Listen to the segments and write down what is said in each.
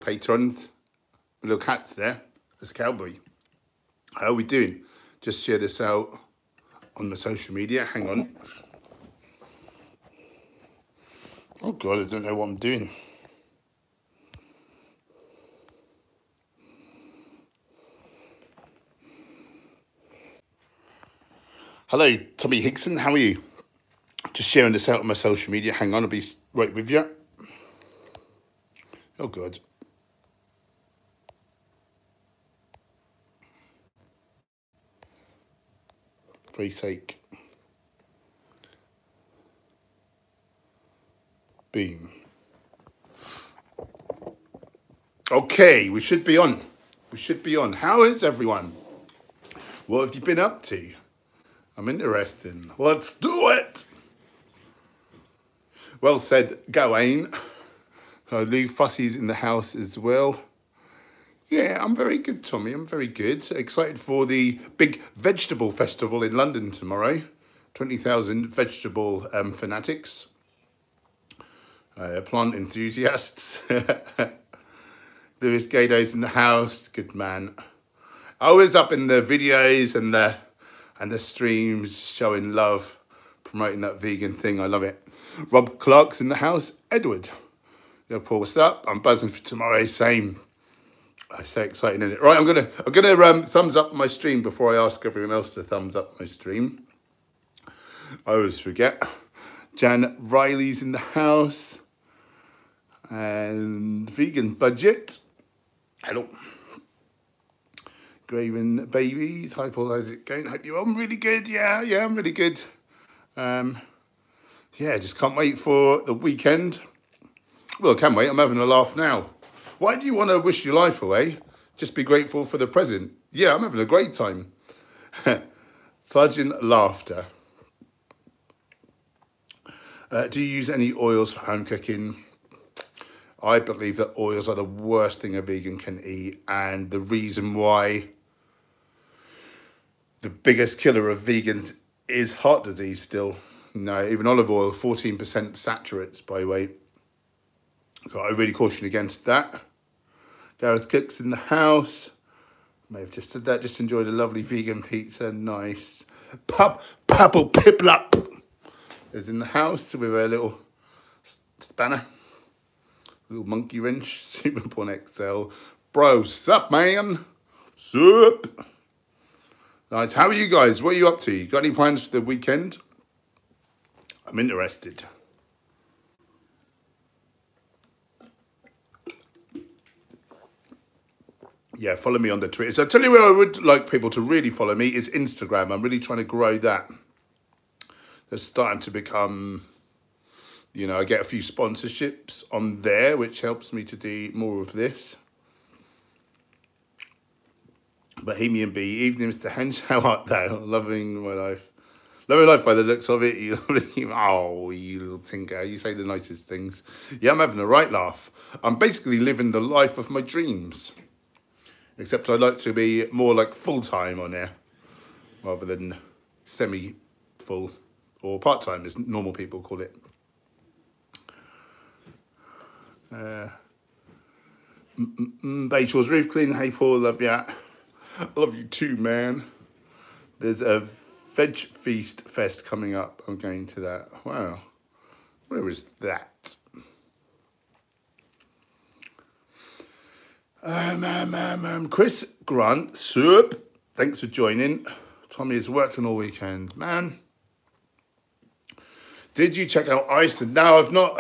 patrons, my little cats there. There's Cowboy. How are we doing? Just share this out on the social media. Hang on. Oh God, I don't know what I'm doing. Hello, Tommy Hickson. How are you? Just sharing this out on my social media. Hang on, I'll be right with you. Oh God. For your sake. Boom. Okay, we should be on. We should be on. How is everyone? What have you been up to? I'm interested. Let's do it. Well said, Gawain. I leave fussies in the house as well. Yeah, I'm very good, Tommy. I'm very good. Excited for the big vegetable festival in London tomorrow. 20,000 vegetable fanatics. Plant enthusiasts. Lewis Gado's in the house. Good man. Always up in the videos and the streams, showing love, promoting that vegan thing. I love it. Rob Clark's in the house. Edward. Yo, Paul, what's up? I'm buzzing for tomorrow. Same. I'm so excited, isn't it? Right, I'm gonna thumbs up my stream before I ask everyone else to thumbs up my stream. I always forget. Jan Riley's in the house. And vegan budget. Hello. Graven babies. Hi Paul, how's it going? Hope you're on really good. Yeah, I'm really good. Yeah, just can't wait for the weekend. Well, I can wait. I'm having a laugh now. Why do you want to wish your life away? Just be grateful for the present. Yeah, I'm having a great time. Sergeant Laughter. Do you use any oils for home cooking? I believe that oils are the worst thing a vegan can eat, and the reason why the biggest killer of vegans is heart disease still. No, even olive oil, 14% saturates by weight. So I really caution against that. Gareth Cook's in the house. May have just said that. Just enjoyed a lovely vegan pizza. Nice. Purple Piplup is in the house with a little spanner. Little monkey wrench. Super Porn XL. Bro, sup, man? Sup? Nice. How are you guys? What are you up to? You got any plans for the weekend? I'm interested. Yeah, follow me on the Twitter. So I'll tell you where I would like people to really follow me is Instagram. I'm really trying to grow that. That's starting to become, you know, I get a few sponsorships on there, which helps me to do more of this. Bohemian Bee, evening, Mr. Henge, how art thou? Loving my life. Loving life by the looks of it. Oh, you little tinker. You say the nicest things. Yeah, I'm having a right laugh. I'm basically living the life of my dreams. Except I like to be more like full-time on there rather than semi-full or part-time as normal people call it. Bayshaw's roof clean. Hey Paul, love ya. I love you too, man. There's a Veg Feast Fest coming up. I'm going to that. Wow. Where is that? Chris Grant, sup. Thanks for joining. Tommy is working all weekend. Man. Did you check out Iceland? No, I've not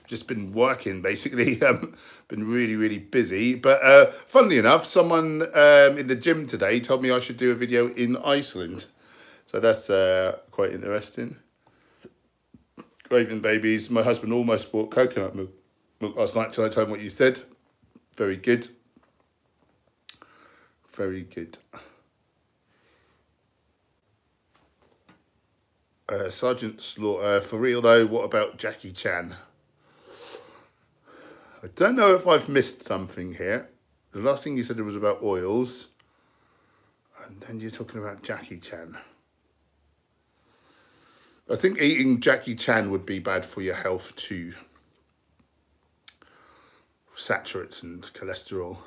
just been working, basically. Been really, really busy. But funnily enough, someone in the gym today told me I should do a video in Iceland. So that's quite interesting. Raven babies. My husband almost bought coconut milk last night, so I told him what you said. Very good. Very good. Sergeant Slaughter, for real though, what about Jackie Chan? I don't know if I've missed something here. The last thing you said was about oils. And then you're talking about Jackie Chan. I think eating Jackie Chan would be bad for your health too. saturates and cholesterol.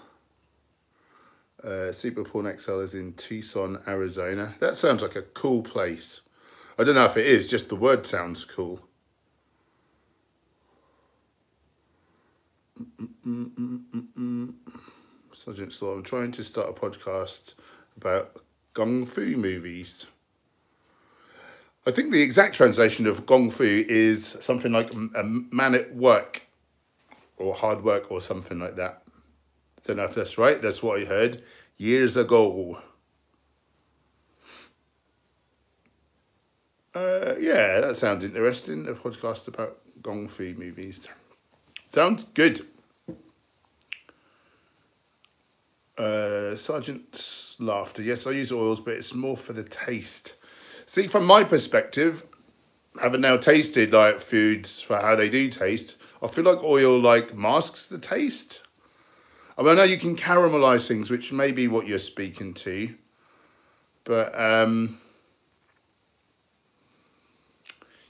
Super Porn XL is in Tucson, Arizona. That sounds like a cool place. I don't know if it is, just the word sounds cool. Sergeant Slaw, I'm trying to start a podcast about Kung Fu movies. I think the exact translation of Kung Fu is something like a man at work or hard work or something like that. I don't know if that's right. That's what I heard years ago. Yeah, that sounds interesting. A podcast about Kung Fu movies. Sounds good. Sergeant's laughter. Yes, I use oils, but it's more for the taste. See, from my perspective, having now tasted like foods for how they do taste, I feel like oil like masks the taste. I mean, I know you can caramelize things, which may be what you're speaking to, but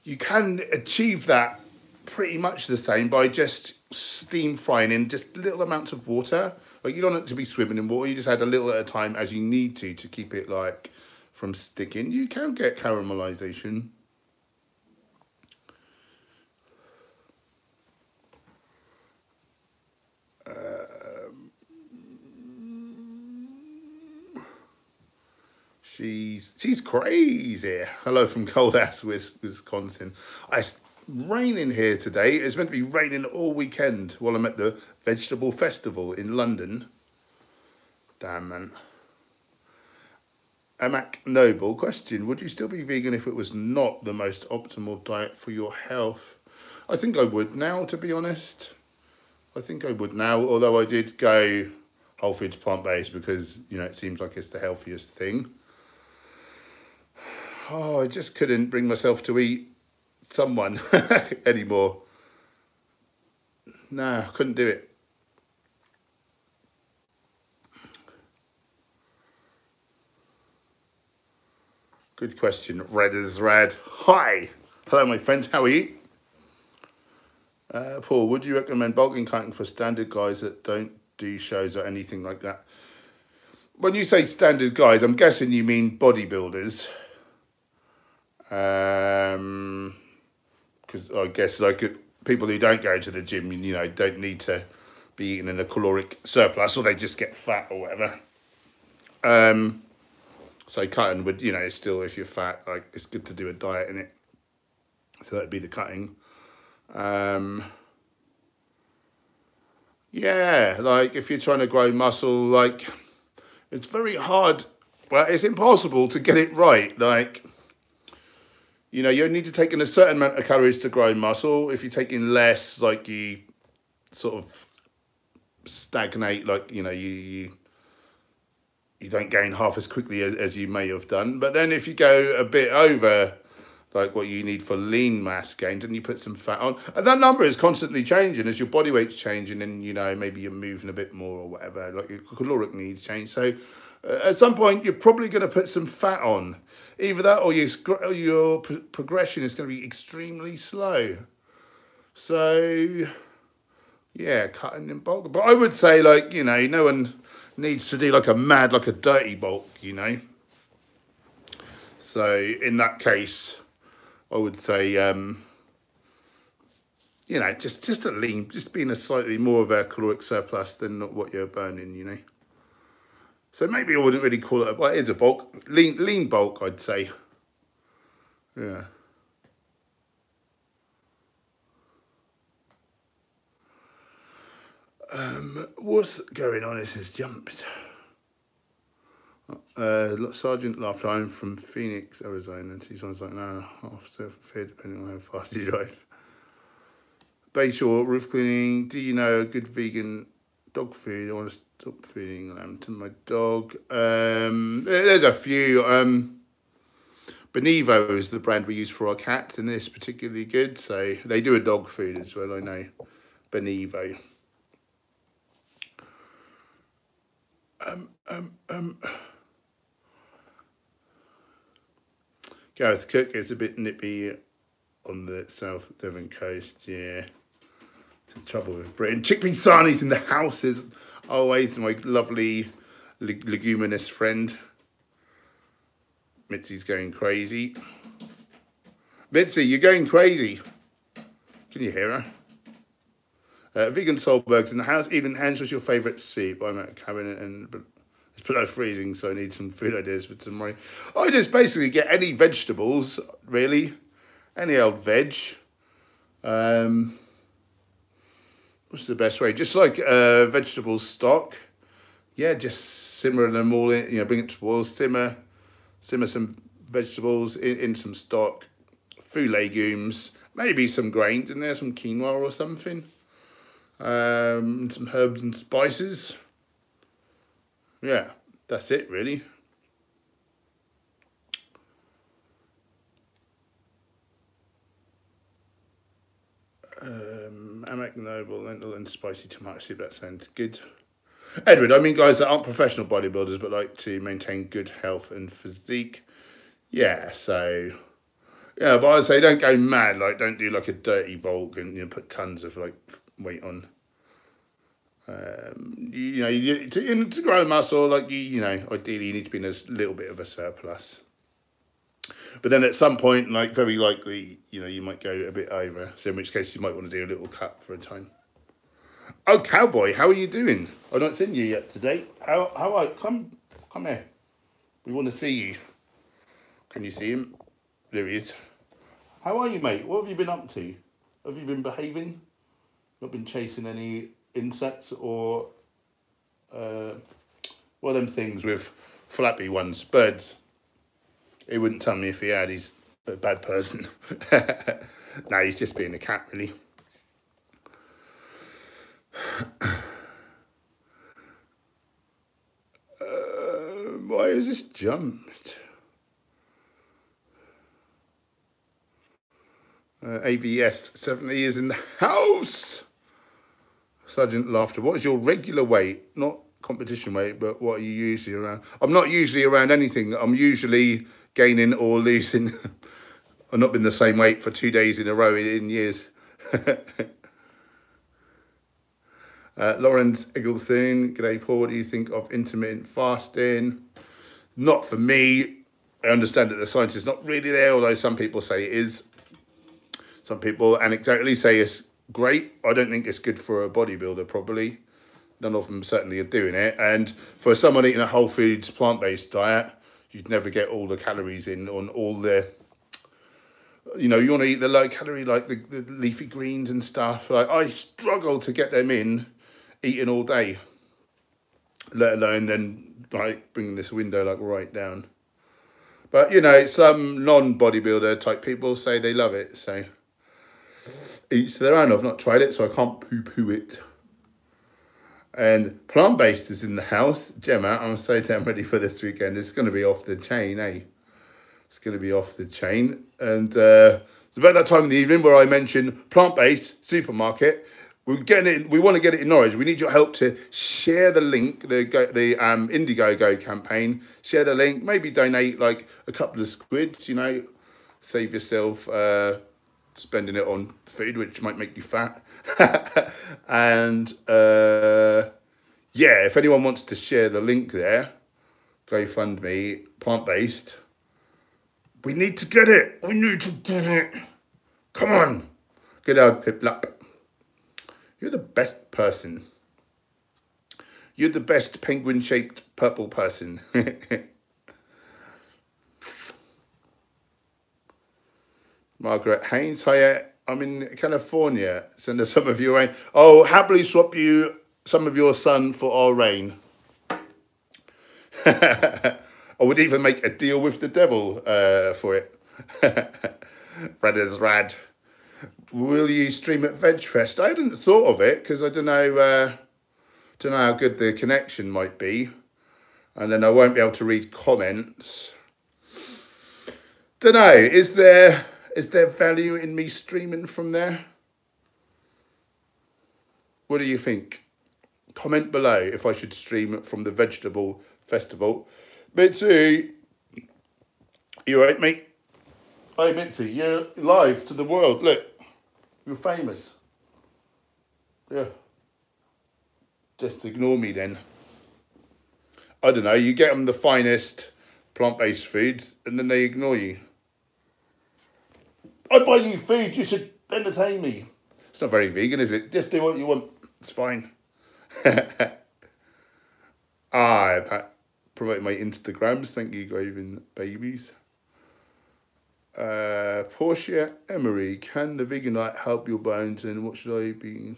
you can achieve that pretty much the same by just steam frying in just little amounts of water. Like, you don't want it to be swimming in water. You just add a little at a time as you need to keep it like from sticking. You can get caramelization. She's crazy. Hello from cold ass Wisconsin. It's raining here today. It's meant to be raining all weekend while I'm at the Vegetable Festival in London. Damn, man. Amak Noble question: would you still be vegan if it was not the most optimal diet for your health? I think I would now, to be honest. I think I would now, although I did go whole foods plant-based because, you know, it seems like it's the healthiest thing. Oh, I just couldn't bring myself to eat someone anymore. No, I couldn't do it. Good question. Red is red. Hi. Hello, my friends. How are you? Paul, would you recommend bulking cutting for standard guys that don't do shows or anything like that? When you say standard guys, I'm guessing you mean bodybuilders. Because I guess like people who don't go to the gym, you know, don't need to be eating in a caloric surplus, or they just get fat or whatever. So cutting would, you know, still, if you're fat, like, it's good to do a diet in it. So that'd be the cutting. Yeah, like if you're trying to grow muscle, like it's very hard. Well, it's impossible to get it right. Like, you know, you need to take in a certain amount of calories to grow muscle. If you're taking less, like, you sort of stagnate, like, you know, you don't gain half as quickly as you may have done. But then if you go a bit over, like what you need for lean mass gains, and you put some fat on, and that number is constantly changing as your body weight's changing, and, you know, maybe you're moving a bit more or whatever, like your caloric needs change. So at some point you're probably going to put some fat on. Either that or your progression is going to be extremely slow. So yeah, cutting in bulk. But I would say, like, you know, no one needs to do like a dirty bulk, you know. So in that case, I would say, you know, just a lean, just being a slightly more of a caloric surplus than what you're burning, you know. So maybe I wouldn't really call it well, it is a bulk, lean bulk, I'd say. Yeah. What's going on? This has jumped. Sergeant laughed. I'm from Phoenix, Arizona, and she's like, no, half fair depending on how fast you drive. Bayshore, roof cleaning. Do you know a good vegan dog food? I want to stop feeding lamb to my dog. There's a few. Benevo is the brand we use for our cats, and it's particularly good. So they do a dog food as well, I know. Benevo. Gareth Cook is a bit nippy on the South Devon coast, yeah. The trouble with Britain. Chickpea sarnies in the house as always. My lovely leguminous friend. Mitzi's going crazy. Mitzi, you're going crazy. Can you hear her? Vegan Soulbergs in the house. Even Hans, what's your favourite soup? I'm at a cabinet and it's below freezing, so I need some food ideas for tomorrow. I just basically get any vegetables, really. Any old veg. What's the best way? Just like vegetable stock. Yeah, just simmer them all in, bring it to boil, simmer some vegetables in some stock, a few legumes, maybe some grains in there, some quinoa or something, some herbs and spices. Yeah, that's it really. Amak Noble, lentil and spicy tomato soup, that sounds good. Edward, I mean guys that aren't professional bodybuilders but like to maintain good health and physique. Yeah, so, yeah, but I say don't go mad, like don't do like a dirty bulk and put tons of like weight on. To grow muscle, like ideally you need to be in a little bit of a surplus. But then at some point, like very likely, you might go a bit over. So in which case you might want to do a little cut for a time. Oh, Cowboy, how are you doing? I've not seen you yet today. How are you? Come here. We want to see you. Can you see him? There he is. How are you, mate? What have you been up to? Have you been behaving? Not been chasing any insects or one of them things with flappy ones, birds? He wouldn't tell me if he had. He's a bad person. No, he's just being a cat, really. Why has this jumped? AVS 70 is in the house. Sergeant Laughter, what is your regular weight? Not competition weight, but what are you usually around? I'm not usually around anything. I'm usually gaining or losing. I've not been the same weight for 2 days in a row in years. Lawrence Eggleston, g'day Paul, what do you think of intermittent fasting? Not for me. I understand that the science is not really there, although some people say it is. Some people anecdotally say it's great. I don't think it's good for a bodybuilder, probably. None of them certainly are doing it. And for someone eating a whole foods, plant-based diet, you'd never get all the calories in on all the, you want to eat the low calorie, like the leafy greens and stuff. Like I struggle to get them in eating all day, let alone then like bringing this window like right down. But, some non-bodybuilder type people say they love it. So each to their own. I've not tried it, so I can't poo-poo it. And plant-based is in the house. Gemma, I'm so damn ready for this weekend. It's going to be off the chain, eh? It's going to be off the chain. And it's about that time in the evening where I mentioned plant-based supermarket. We want to get it in Norwich. We need your help to share the link, the Indiegogo campaign. Share the link. Maybe donate like a couple of squids, Save yourself spending it on food, which might make you fat. And yeah, if anyone wants to share the link there, GoFundMe, plant-based. We need to get it. We need to get it. Come on. Good old Piplap. You're the best person. You're the best penguin-shaped purple person. Margaret Haynes, hiya. I'm in California. Send us some of your rain. Oh, happily swap you some of your sun for our rain. I would even make a deal with the devil for it. Rad as rad. Will you stream at VegFest? I hadn't thought of it because I don't know how good the connection might be, and then I won't be able to read comments. Don't know. Is there value in me streaming from there? What do you think? Comment below if I should stream from the vegetable festival. Mitzi, you alright, mate? Hey, Mitzi, you're live to the world. Look, you're famous. Yeah. Just ignore me then. I don't know, you get them the finest plant-based foods and then they ignore you. I buy you food, you should entertain me. It's not very vegan, is it? Just do what you want. It's fine. I promote my Instagrams. Thank you, Graven Babies. Portia Emery, can the vegan diet help your bones and what should I be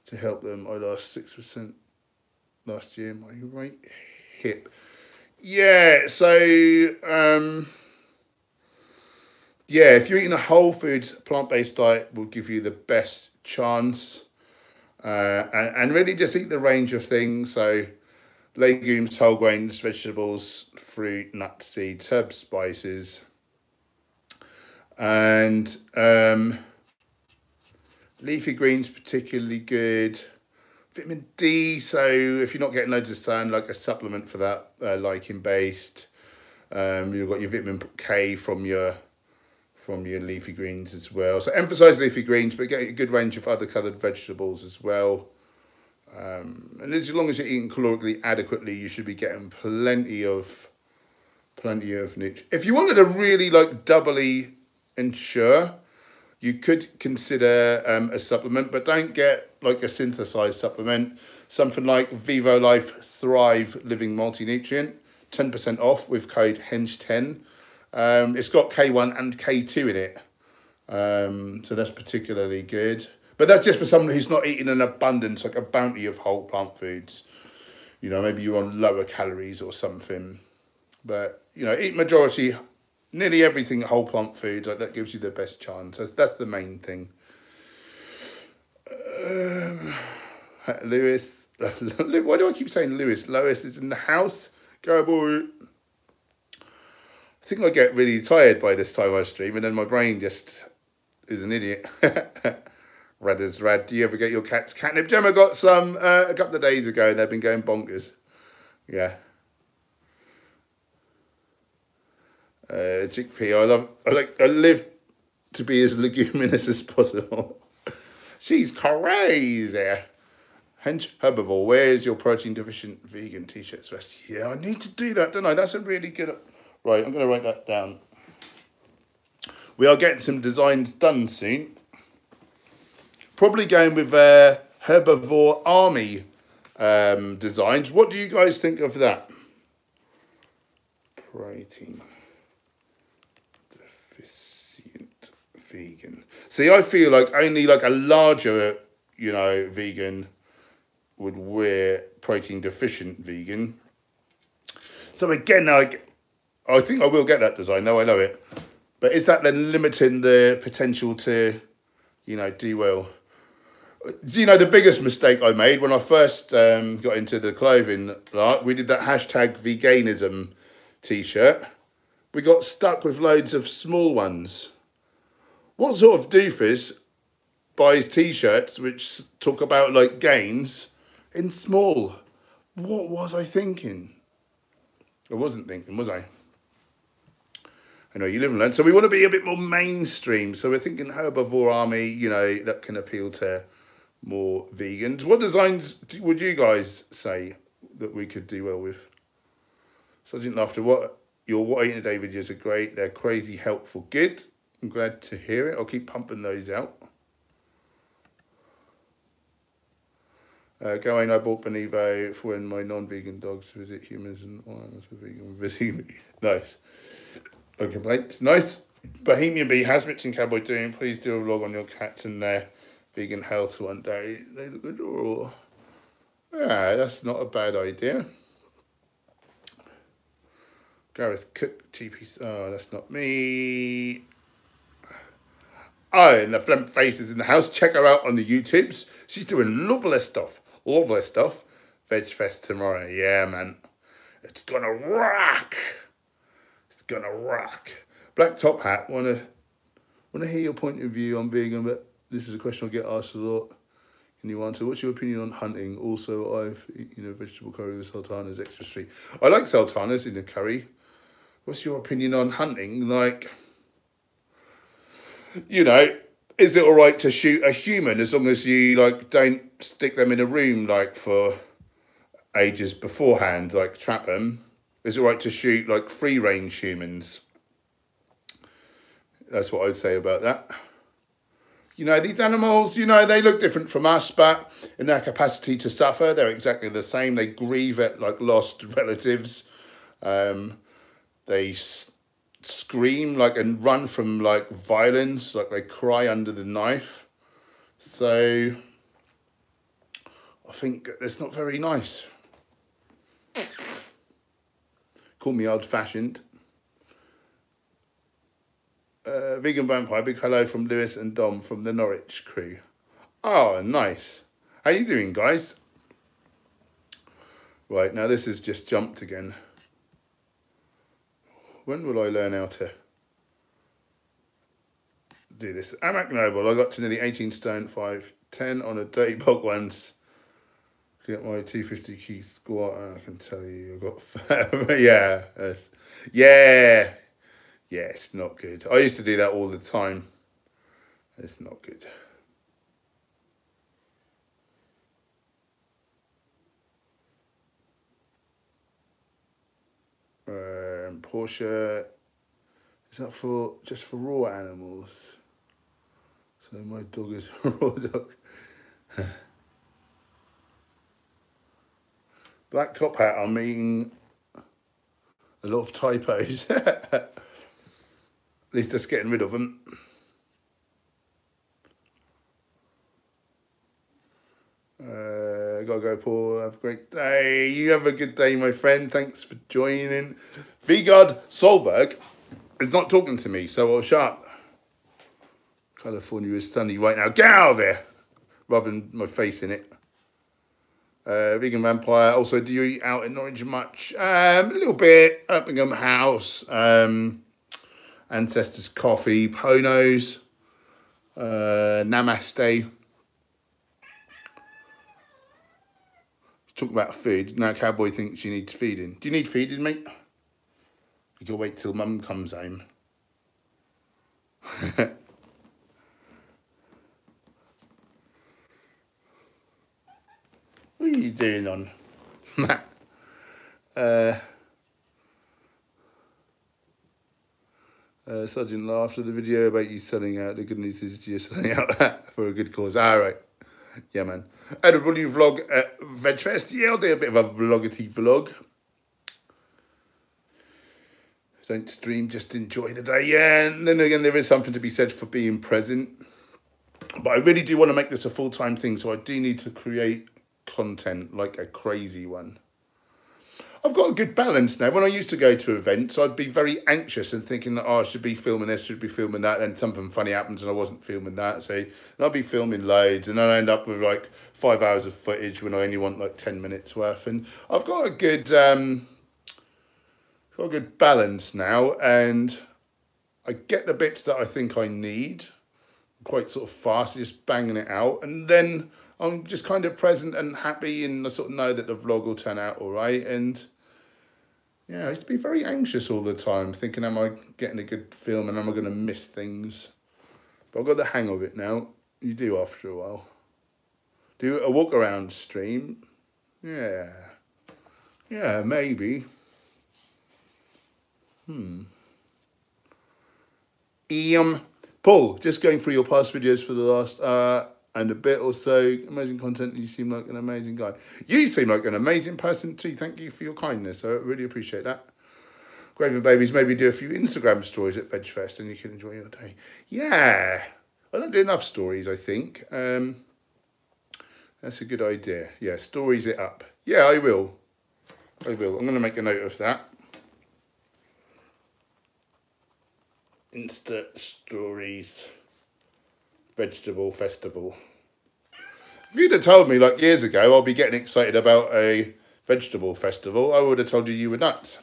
to help them? I lost 6% last year, my right hip. Yeah, so yeah, if you're eating a whole foods plant-based diet will give you the best chance. And really just eat the range of things. So legumes, whole grains, vegetables, fruit, nuts, seeds, herbs, spices. And leafy greens particularly good. Vitamin D, so if you're not getting loads of sun, like a supplement for that, lichen based. You've got your vitamin K from your leafy greens as well. So emphasize leafy greens, but get a good range of other coloured vegetables as well. And as long as you're eating calorically adequately, you should be getting plenty of nutrients. If you wanted to really like doubly ensure, you could consider a supplement, but don't get like a synthesized supplement. Something like Vivo Life Thrive Living Multi-Nutrient, 10% off with code HENGE10. It's got K1 and K2 in it. So that's particularly good. But that's just for someone who's not eating an abundance, like a bounty of whole plant foods. You know, maybe you're on lower calories or something. But, you know, eat majority, nearly everything whole plant foods. Like that gives you the best chance. That's the main thing. Lewis. Why do I keep saying Lewis? Lois is in the house. Go, boy. I think I get really tired by this time I stream, and then my brain just is an idiot. Rad as rad. Do you ever get your cat's catnip? Gemma got some a couple of days ago, and they've been going bonkers. Yeah. Chickpea. I live to be as leguminous as possible. She's crazy. Hench Herbivore, where's your protein deficient vegan t-shirts vest? Yeah, I need to do that, don't I? That's a really good... Right, I'm going to write that down. We are getting some designs done soon. Probably going with Herbivore Army designs. What do you guys think of that? Protein deficient vegan. See, I feel like only like a larger, you know, vegan would wear protein deficient vegan. So again, like, I think I will get that design, though I love it. But is that then limiting the potential to, you know, do well? Do you know the biggest mistake I made when I first got into the clothing? Like, we did that hashtag veganism t-shirt. We got stuck with loads of small ones. What sort of doofus buys t-shirts which talk about like gains in small? What was I thinking? I wasn't thinking, was I? I know you live and learn. So we want to be a bit more mainstream. So we're thinking Herbivore Army, you know, that can appeal to more vegans. What designs would you guys say that we could do well with? Sergeant Laughter, your what eating a day videos are great. They're crazy, helpful, good. I'm glad to hear it. I'll keep pumping those out. Going, I bought Benevo for when my non-vegan dogs visit humans and vegan visiting me. Nice. No complaints. Nice. Bohemian Bee, Hasmits and Cowboy doing. Please do a vlog on your cats and their vegan health one day. They look adorable. Yeah, that's not a bad idea. Gareth Cook, GP. Oh, that's not me. Oh, and the Flemp Face is in the house. Check her out on the YouTubes. She's doing lovely stuff. Lovely stuff. Veg Fest tomorrow. Yeah, man. It's gonna rock. It's gonna rock. Black Top Hat. Wanna hear your point of view on vegan, but this is a question I get asked a lot. Can you answer? What's your opinion on hunting? Also, I've eaten a vegetable curry with sultanas extra sweet. I like sultanas in the curry. What's your opinion on hunting? Like, you know, is it all right to shoot a human as long as you like don't stick them in a room like for ages beforehand, like trap them? Is it all right to shoot like free range humans? That's what I'd say about that. You know, these animals, you know, they look different from us, but in their capacity to suffer, they're exactly the same. They grieve at like lost relatives. They scream like and run from like violence, like they cry under the knife. So I think that's not very nice. Call me old-fashioned. Vegan Vampire, big hello from Lewis and Dom from the Norwich crew. Oh, nice. How you doing, guys? Right, now this has just jumped again. When will I learn how to do this? Amac Noble, I got to nearly 18 stone, 5'10" on a dirty bog once. To get my 250 key squat, and I can tell you I got yeah, yeah. Yeah, it's not good. I used to do that all the time. It's not good. Porsche, is that for just for raw animals? So my dog is a raw dog. Black top hat, I'm eating a lot of typos. At least just getting rid of them. Gotta go, Paul. Have a great day. You have a good day, my friend. Thanks for joining. Vigard Solberg is not talking to me, so I'll shut up. California is sunny right now. Get out of there. Rubbing my face in it. Vegan Vampire. Also, do you eat out in Norwich much? A little bit. Uppingham House. Ancestors Coffee. Ponos. Namaste. Talk about food. Now Cowboy thinks you need feeding. Do you need feeding, mate? You can wait till Mum comes home. What are you doing on? Sergeant laughed at the video about you selling out. The good news is you're selling out for a good cause. All right. Yeah, man. Everybody vlog at VegFest. Yeah, I'll do a bit of a vloggity vlog. Don't stream, just enjoy the day. Yeah, and then again, there is something to be said for being present. But I really do want to make this a full-time thing, so I do need to create content, like a crazy one. I've got a good balance now. When I used to go to events, I'd be very anxious and thinking that, oh, I should be filming this, should be filming that, and something funny happens and I wasn't filming that. So I'd be filming loads and I'd end up with like 5 hours of footage when I only want like 10 minutes worth. And I've got a good balance now, and I get the bits that I think I need quite sort of fast, just banging it out, and then I'm just kind of present and happy, and I sort of know that the vlog will turn out all right. And yeah, I used to be very anxious all the time, thinking, am I getting a good film and am I going to miss things? But I've got the hang of it now. You do after a while. Do a walk around stream. Yeah. Yeah, maybe. Paul, just going through your past videos for the last and a bit or so. Amazing content. You seem like an amazing guy. You seem like an amazing person too. Thank you for your kindness. I really appreciate that. Graven Babies, maybe do a few Instagram stories at VegFest and you can enjoy your day. Yeah. I don't do enough stories, I think. That's a good idea. Yeah, stories it up. Yeah, I will. I will. I'm going to make a note of that. Insta stories. Vegetable festival. If you'd have told me like years ago I'll be getting excited about a vegetable festival, I would have told you you were nuts.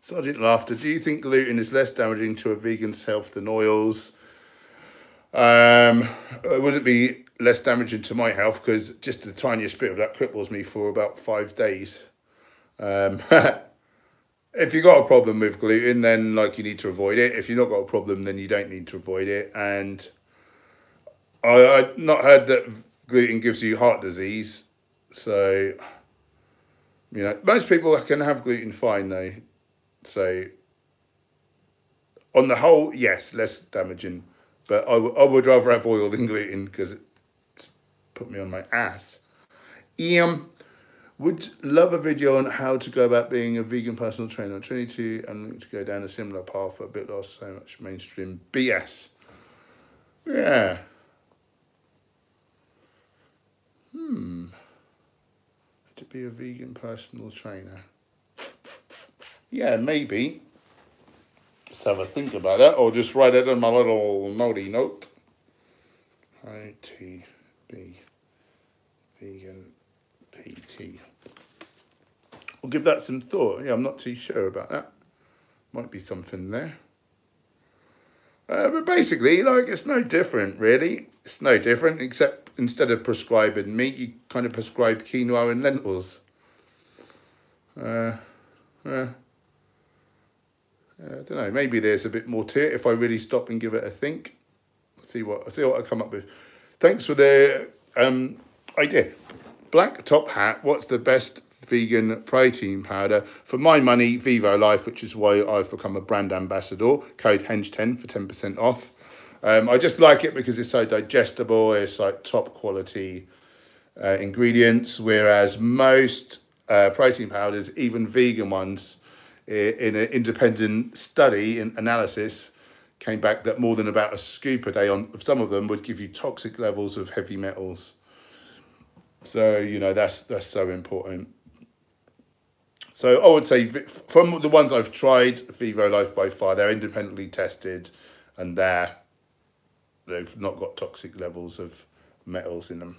Sergeant Laughter, do you think gluten is less damaging to a vegan's health than oils? It wouldn't be less damaging to my health because just the tiniest bit of that cripples me for about 5 days. if you've got a problem with gluten, then like you need to avoid it. If you've not got a problem, then you don't need to avoid it. And I've not heard that gluten gives you heart disease. So, you know, most people can have gluten fine though. So, on the whole, yes, less damaging. But I would rather have oil than gluten because it's put me on my ass. Would love a video on how to go about being a vegan personal trainer. I'm 22 and looking to go down a similar path, but a bit lost, so much mainstream BS. Yeah. To be a vegan personal trainer. Yeah, maybe. Just have a think about that, or just write it on my little notey note. ITB vegan PT. I'll give that some thought. Yeah, I'm not too sure about that. Might be something there. But basically, like, it's no different, really. It's no different, except instead of prescribing meat, you kind of prescribe quinoa and lentils. I don't know. Maybe there's a bit more to it if I really stop and give it a think. I'll see what I come up with. Thanks for the idea. Black top hat. What's the best vegan protein powder? For my money, Vivo Life, which is why I've become a brand ambassador. Code HENGE10 for 10% off. I just like it because it's so digestible. It's like top quality ingredients, whereas most protein powders, even vegan ones, in an independent study and analysis, came back that more than about a scoop a day of some of them would give you toxic levels of heavy metals. So, you know, that's so important. So I would say from the ones I've tried, Vivo Life by far, they're independently tested and they've not got toxic levels of metals in them.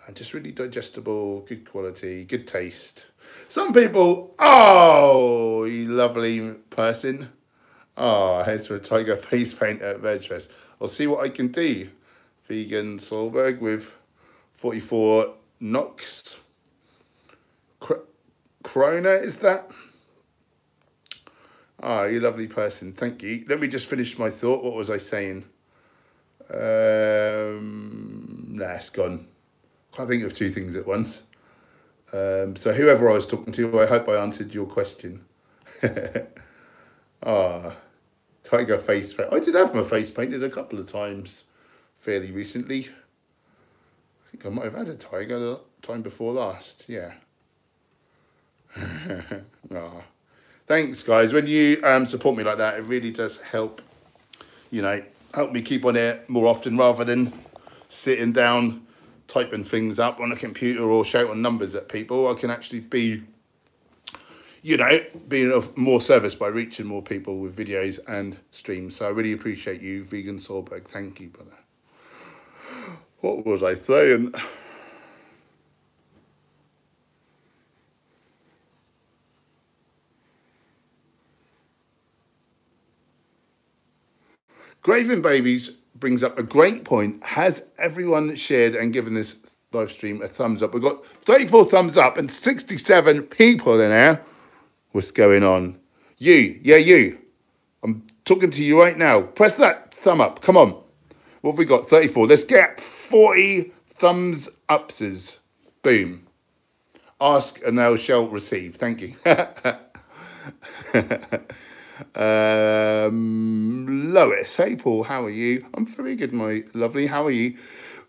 And just really digestible, good quality, good taste. Some people, oh, you lovely person. Oh, here's for a tiger face paint at Vegfest. I'll see what I can do. Vegan Solberg with 44 NOx. Corona, is that? Ah, you lovely person. Thank you. Let me just finish my thought. What was I saying? Nah, it's gone. Can't think of two things at once. So whoever I was talking to, I hope I answered your question. Ah, tiger face paint. I did have my face painted a couple of times fairly recently. I think I might have had a tiger the time before last. Yeah. Oh. Thanks, guys. When you support me like that, it really does help, you know, help me keep on it more often rather than sitting down typing things up on a computer or shouting numbers at people. I can actually be, you know, being of more service by reaching more people with videos and streams. So I really appreciate you, Vegan Solberg. Thank you, brother. What was I saying? Graven Babies brings up a great point. Has everyone shared and given this live stream a thumbs up? We've got 34 thumbs up and 67 people in there. What's going on? You, yeah, you. I'm talking to you right now. Press that thumb up. Come on. What have we got? 34. Let's get 40 thumbs upses. Boom. Ask and thou shalt receive. Thank you. Lois, hey Paul, how are you? I'm very good, my lovely. How are you?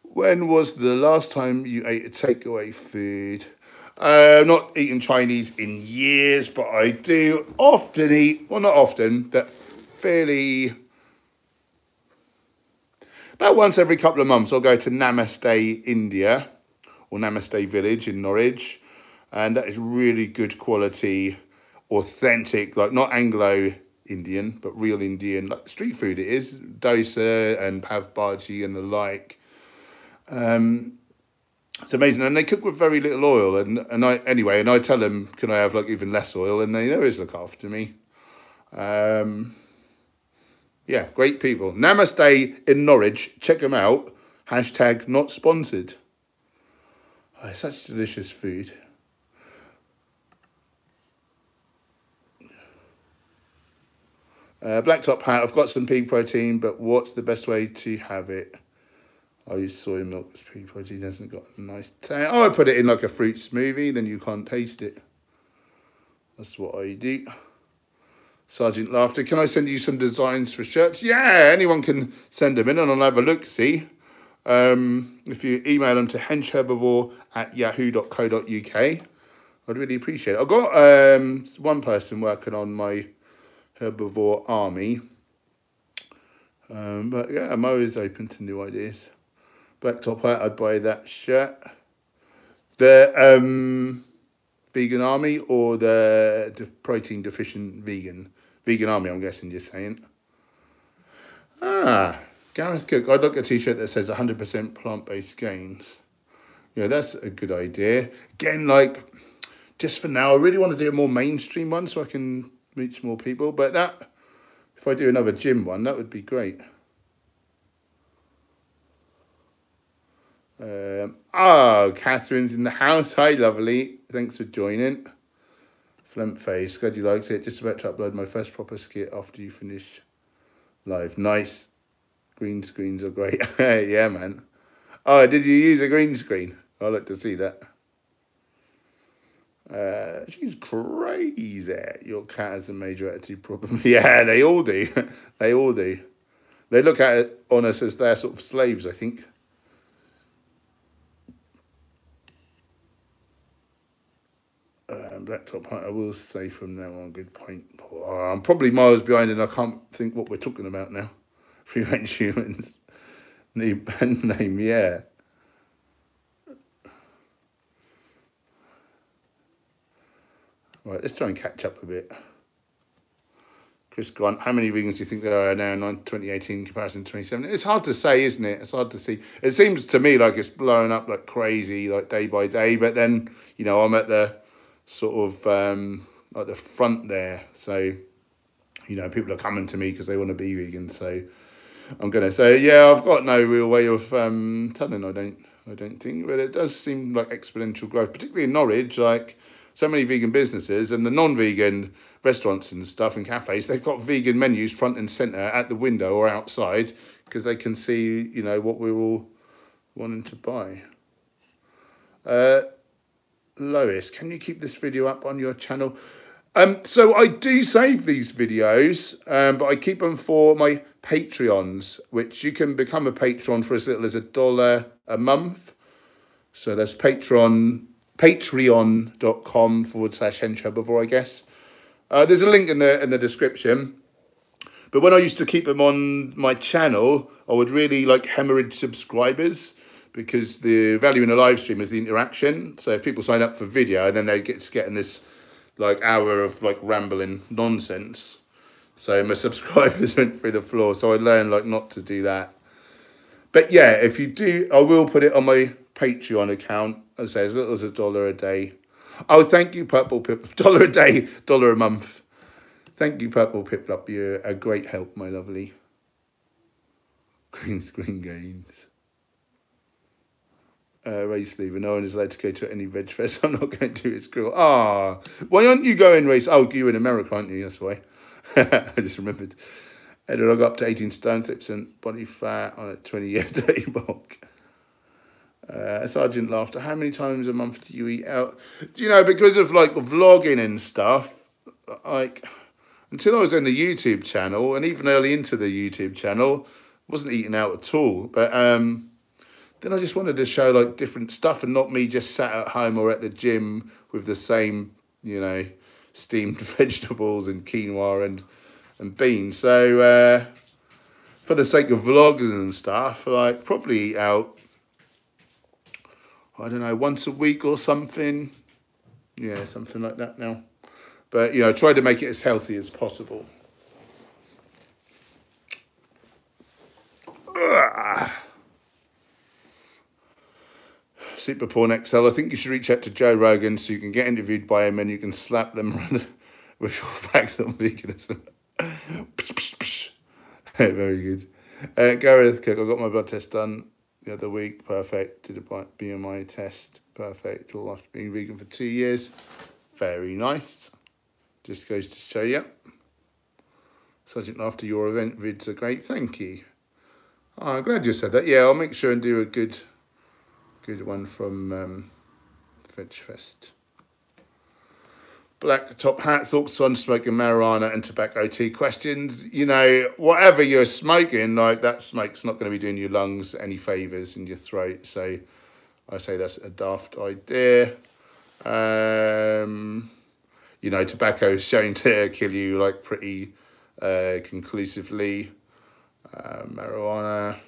When was the last time you ate a takeaway food? Not eaten Chinese in years, but I do often eat, well, not often, but fairly, about once every couple of months, I'll go to Namaste India or Namaste Village in Norwich, and that is really good quality, authentic, like not Anglo-Indian, but real Indian, like street food it is, dosa and pav bhaji and the like. It's amazing, and they cook with very little oil, and I tell them, can I have like even less oil, and they always look after me. Yeah, great people. Namaste in Norwich, check them out. Hashtag not sponsored. Oh, it's such delicious food. Black top hat, I've got some pea protein, but what's the best way to have it? I use soy milk as pea protein, hasn't got a nice taste. Oh, I put it in like a fruit smoothie, then you can't taste it. That's what I do. Sergeant Laughter, can I send you some designs for shirts? Yeah, anyone can send them in and I'll have a look, see. If you email them to henchherbivore@yahoo.co.uk, I'd really appreciate it. I've got one person working on my herbivore army. But yeah, I'm always open to new ideas. Black top hat, I'd buy that shirt. The vegan army or the protein deficient vegan? Vegan army, I'm guessing you're saying. Gareth Cook, I'd like a t-shirt that says 100% plant-based gains. Yeah, that's a good idea. Again, like, just for now, I really want to do a more mainstream one so I can reach more people. But that, if I do another gym one, that would be great. Catherine's in the house. Hi, lovely. Thanks for joining. Flemp face. Glad you liked it. Just about to upload my first proper skit after you finish live. Nice. Green screens are great. Yeah, man. Oh, did you use a green screen? I'd like to see that. She's crazy. Your cat has a major attitude problem. Yeah, they all do. They all do. They look at it on us as they're sort of slaves, I think. Black top hat, I will say from now on, good point. Oh, I'm probably miles behind and I can't think what we're talking about now. Free range humans. New band name, yeah. Right, let's try and catch up a bit. Chris Grant, how many vegans do you think there are now in 2018 in comparison to 2017? It's hard to say, isn't it? It's hard to see. It seems to me like it's blowing up like crazy, like day by day. But then, you know, I'm at the sort of at the front there. So, you know, people are coming to me because they want to be vegan. So I'm going to say, yeah, I've got no real way of telling, I don't think. But it does seem like exponential growth, particularly in Norwich, like so many vegan businesses and the non-vegan restaurants and stuff and cafes, they've got vegan menus front and centre at the window or outside because they can see, you know, what we're all wanting to buy. Lois, can you keep this video up on your channel? So I do save these videos, but I keep them for my Patreons, which you can become a patron for as little as $1 a month. So that's patreon.com/henchherbivore, I guess. There's a link in the description. But when I used to keep them on my channel, I would really like hemorrhage subscribers because the value in a live stream is the interaction. So if people sign up for video, then they get getting this like hour of like rambling nonsense. So my subscribers went through the floor. So I learned like not to do that. But yeah, if you do, I will put it on my Patreon account. As I say, as little as $1 a day. Oh, thank you, Purple Pip. $1 a day, $1 a month. Thank you, Purple Pip. You're a great help, my lovely. Green screen games. Race leaver. No one is allowed to go to any veg fest. I'm not going to. It's cruel. Ah, why aren't you going, Race? Oh, you're in America, aren't you? That's why. I just remembered. Edward, I got up to 18 stone, 30% body fat on a 20-year day bulk. Sergeant Laughter, how many times a month do you eat out? Do you know, because of like vlogging and stuff, like until I was on the YouTube channel and even early into the YouTube channel, wasn't eating out at all. But then I just wanted to show like different stuff and not me just sat at home or at the gym with the same, you know, steamed vegetables and quinoa and beans. So for the sake of vlogging and stuff, like probably eat out, I don't know, once a week or something. Yeah, something like that now. But, you know, try to make it as healthy as possible. Super Porn XL, I think you should reach out to Joe Rogan so you can get interviewed by him and you can slap them with your facts on veganism. Very good. Gareth Cook, I got my blood test done the other week. Perfect. Did a BMI test. Perfect. All after being vegan for 2 years. Very nice. Just goes to show you. Sergeant, after your event vids are great, thank you. Oh, I'm glad you said that. Yeah, I'll make sure and do a good one from French Fest. Black top hat, thoughts on smoking marijuana and tobacco tea. Questions, you know, whatever you're smoking, like that smoke's not going to be doing your lungs any favours in your throat. So I say that's a daft idea. You know, tobacco is shown to kill you like pretty conclusively. Marijuana,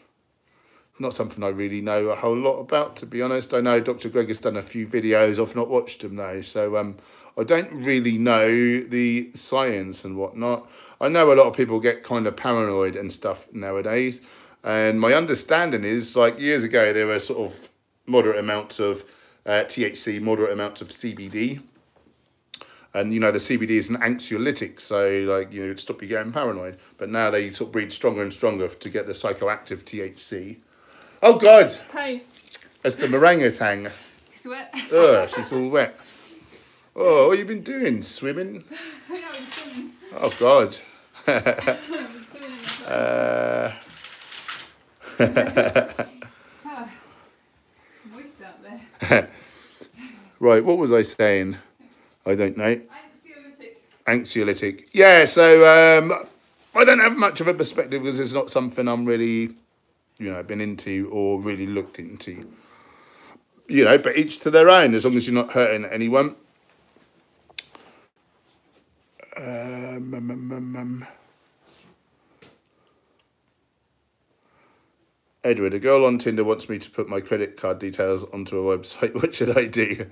not something I really know a whole lot about, to be honest. I know Dr. Greg has done a few videos. I've not watched them though, so I don't really know the science and whatnot. I know a lot of people get kind of paranoid and stuff nowadays, and my understanding is, like, years ago there were sort of moderate amounts of THC, moderate amounts of CBD, and you know the CBD is an anxiolytic, so like, you know, it'd stop you getting paranoid. But now they sort of breed stronger and stronger to get the psychoactive THC. Oh God! Hey. It's the orangutan. It's wet. Ugh, she's all wet. Oh, what have you been doing? Swimming? I know, I'm swimming. Oh God. I'm swimming in the moist out there. Right, what was I saying? I don't know. Anxiolytic. Anxiolytic. Yeah, so I don't have much of a perspective because it's not something I'm really, you know, been into or really looked into. You know, but each to their own, as long as you're not hurting anyone. Edward, a girl on Tinder wants me to put my credit card details onto a website. What should I do?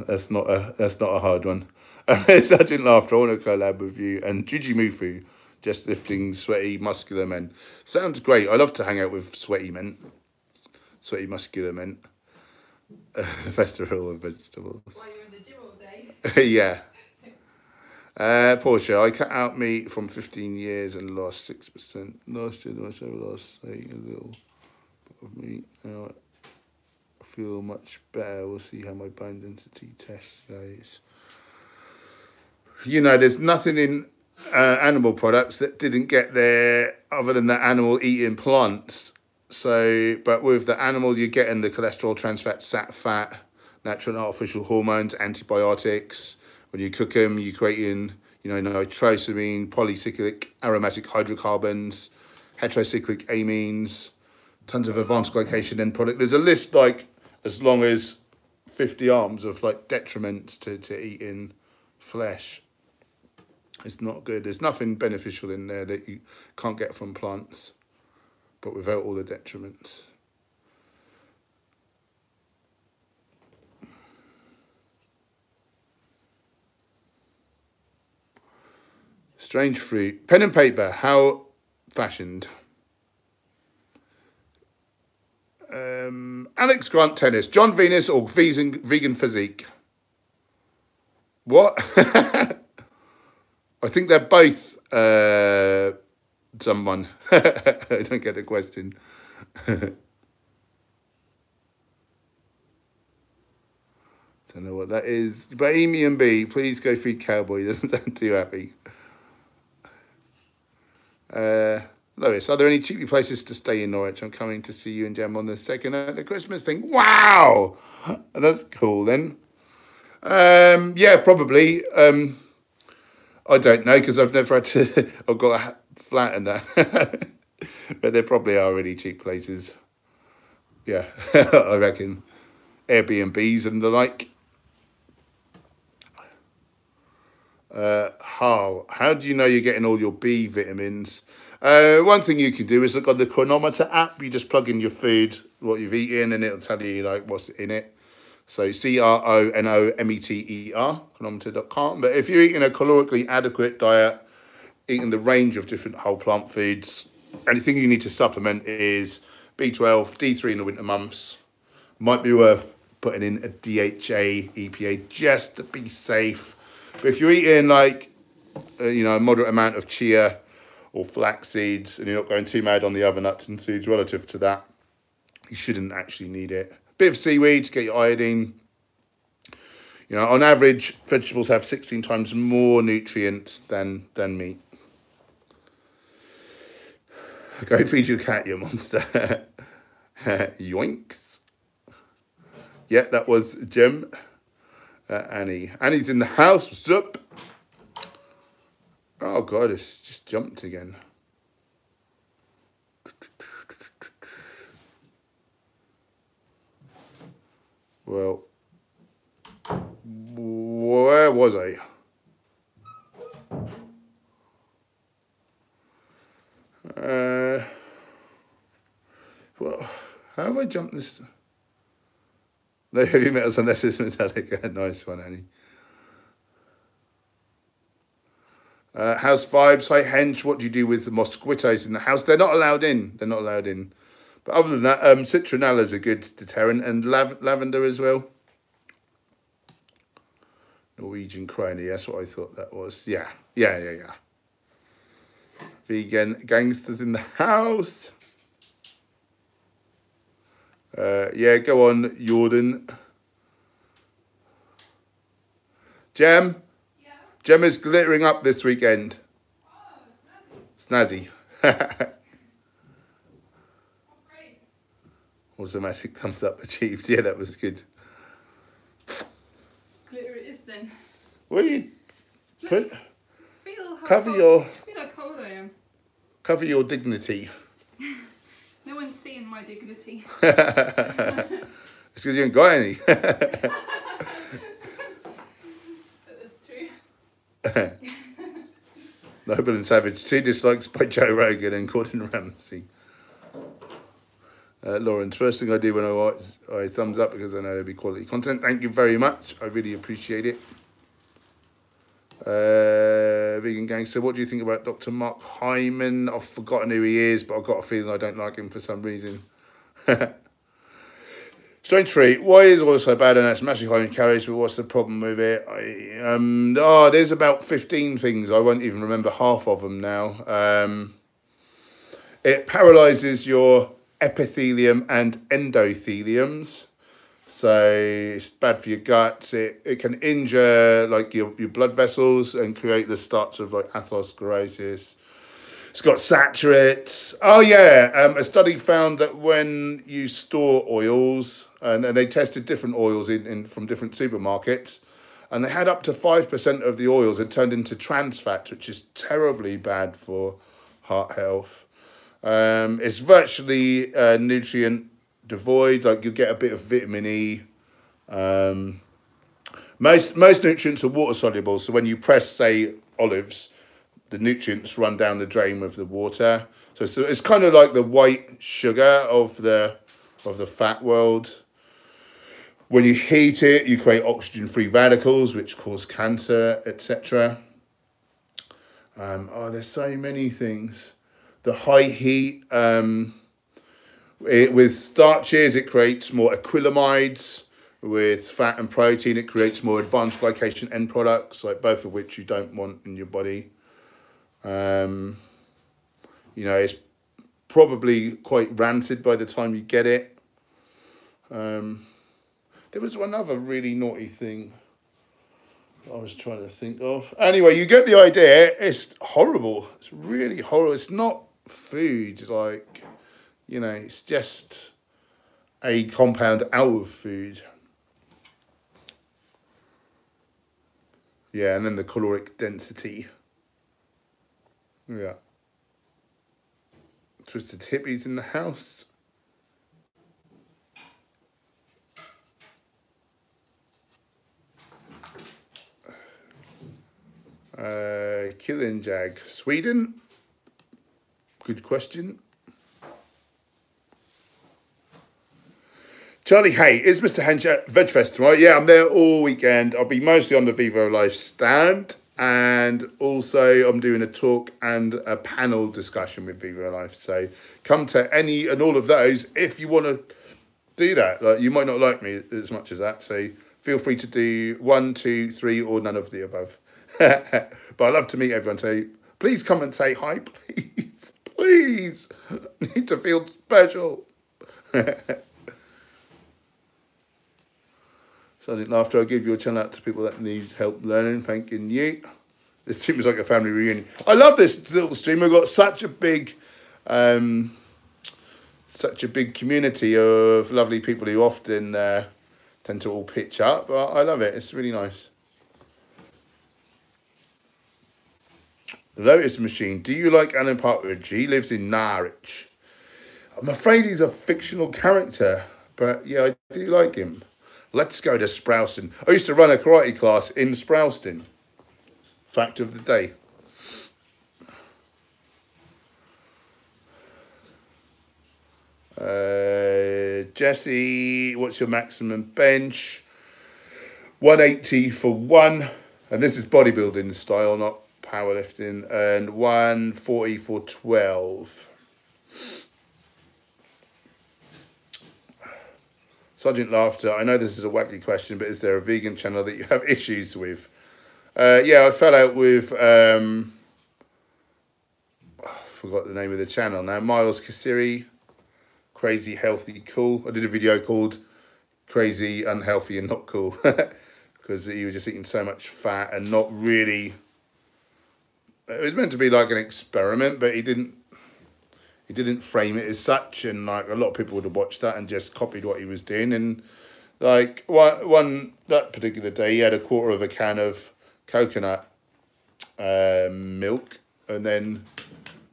That's not a hard one. Sergeant Laughter, I want to collab with you. And Gigi Mufu, just lifting sweaty, muscular men. Sounds great. I love to hang out with sweaty men. Sweaty, muscular men. Festival of vegetables. While you're in the gym all day. Yeah. Portia, I cut out meat from 15 years and lost 6%. Last year, I lost a little bit of meat. Now I feel much better. We'll see how my bone density test goes. You know, there's nothing in animal products that didn't get there other than the animal eating plants. So, but with the animal, you're getting the cholesterol, trans fat, sat fat, natural and artificial hormones, antibiotics. When you cook them, you're creating, you know, nitrosamine, polycyclic aromatic hydrocarbons, heterocyclic amines, tons of advanced glycation end product. There's a list like as long as 50 arms of like detriments to eating flesh. It's not good. There's nothing beneficial in there that you can't get from plants, but without all the detriments. Strange fruit. Pen and paper. How fashioned. Alex Grant tennis. John Venus or vegan physique. What? I think they're both someone. I don't get the question. Don't know what that is. Bohemian Bee, please go feed Cowboy. Doesn't sound too happy. Lois, are there any cheapy places to stay in Norwich? I'm coming to see you and Jem on the 2nd at the Christmas thing. Wow! That's cool then. Yeah, probably. I don't know because I've never had to. I've got a flat and that. But there probably are really cheap places. Yeah, I reckon. Airbnbs and the like. How do you know you're getting all your B vitamins? One thing you can do is look on the Chronometer app. You just plug in your food, what you've eaten, and it'll tell you like what's in it. So CRONOMETER, chronometer.com. But if you're eating a calorically adequate diet, eating the range of different whole plant foods, anything you need to supplement is B12, D3 in the winter months. Might be worth putting in a DHA, EPA, just to be safe. But if you're eating like, you know, a moderate amount of chia or flax seeds and you're not going too mad on the other nuts and seeds relative to that, you shouldn't actually need it. Bit of seaweed to get your iodine. You know, on average, vegetables have 16 times more nutrients than meat. Go feed your cat, you monster. Yoinks. Yeah, that was Jim. Annie. Annie's in the house. What's up? Oh, God, it's just jumped again. Well, where was I? Well, how have I jumped this? No heavy metals unless it's metallic. Nice one, Annie. House vibes. Hi, Hench. What do you do with the mosquitoes in the house? They're not allowed in. They're not allowed in. But other than that, citronella is a good deterrent, and lavender as well. Norwegian crony. That's what I thought that was. Yeah. Vegan gangsters in the house. Yeah, go on, Jordan. Jem? Yeah. Jem is glittering up this weekend. Oh, Snazzy. oh, great. Automatic thumbs up achieved. Yeah, that was good. Glitter it is then. What do you put? Feel how Cover cold, your feel how cold I am. cover your dignity. No one's seeing my dignity. It's because you ain't got any. That's true. Noble and Savage. 2 dislikes by Joe Rogan and Gordon Ramsay. Lawrence, first thing I do when I watch, I thumbs up because I know there'll be quality content. Thank you very much. I really appreciate it. Vegan Gangster, what do you think about Dr. Mark Hyman? I've forgotten who he is, but I've got a feeling I don't like him for some reason. Strange Treat, why is oil so bad? And that's massively high in calories, but what's the problem with it? There's about 15 things. I won't even remember half of them now. It paralyzes your epithelium and endotheliums. So it's bad for your guts. It can injure like your blood vessels and create the starts of like atherosclerosis. It's got saturates. Oh yeah, a study found that when you store oils, and they tested different oils in from different supermarkets, and they had up to 5% of the oils had turned into trans fats, which is terribly bad for heart health. It's virtually nutrient devoid. Like you'll get a bit of vitamin E. Most nutrients are water soluble, so when you press, say, olives, the nutrients run down the drain with the water. So it's kind of like the white sugar of the fat world. When you heat it, you create oxygen-free radicals, which cause cancer, etc. There's so many things. The high heat, with starches, it creates more acrylamides. With fat and protein, it creates more advanced glycation end products, like both of which you don't want in your body. It's probably quite rancid by the time you get it. There was one other really naughty thing I was trying to think of. Anyway, you get the idea. It's horrible. It's really horrible. It's not food. Like, it's just a compound out of food. Yeah, and then the caloric density. Yeah. Twisted hippies in the house. Killing Jag. Sweden? Good question. Charlie, hey, is Mr. Hench at Veg Fest tomorrow? Yeah, I'm there all weekend. I'll be mostly on the Vivo Life stand. And also I'm doing a talk and a panel discussion with Vivo Life. So come to any and all of those if you want to do that. Like, you might not like me as much as that. So feel free to do 1, 2, 3, or none of the above. But I love to meet everyone. So please come and say hi, please. Please. I need to feel special. Sergeant Laughter, I'll give your channel out to people that need help learning. Thanking you. This stream is like a family reunion. I love this little stream. We've got such a big community of lovely people who often tend to all pitch up. But I love it. It's really nice. The Lotus Machine. Do you like Alan Partridge? He lives in Norwich. I'm afraid he's a fictional character, but yeah, I do like him. Let's go to Sprowston. I used to run a karate class in Sprowston. Fact of the day. Jesse, what's your maximum bench? 180 for one, and this is bodybuilding style, not powerlifting, and 140 for 12. Sergeant Laughter, I know this is a wacky question, but is there a vegan channel that you have issues with? Yeah, I fell out with, I forgot the name of the channel now, Miles Kasiri, Crazy Healthy Cool. I did a video called Crazy Unhealthy and Not Cool, because he was just eating so much fat and not really, it was meant to be like an experiment, but he didn't frame it as such, and like a lot of people would have watched that and just copied what he was doing. And like that particular day, he had a quarter of a can of coconut milk, and then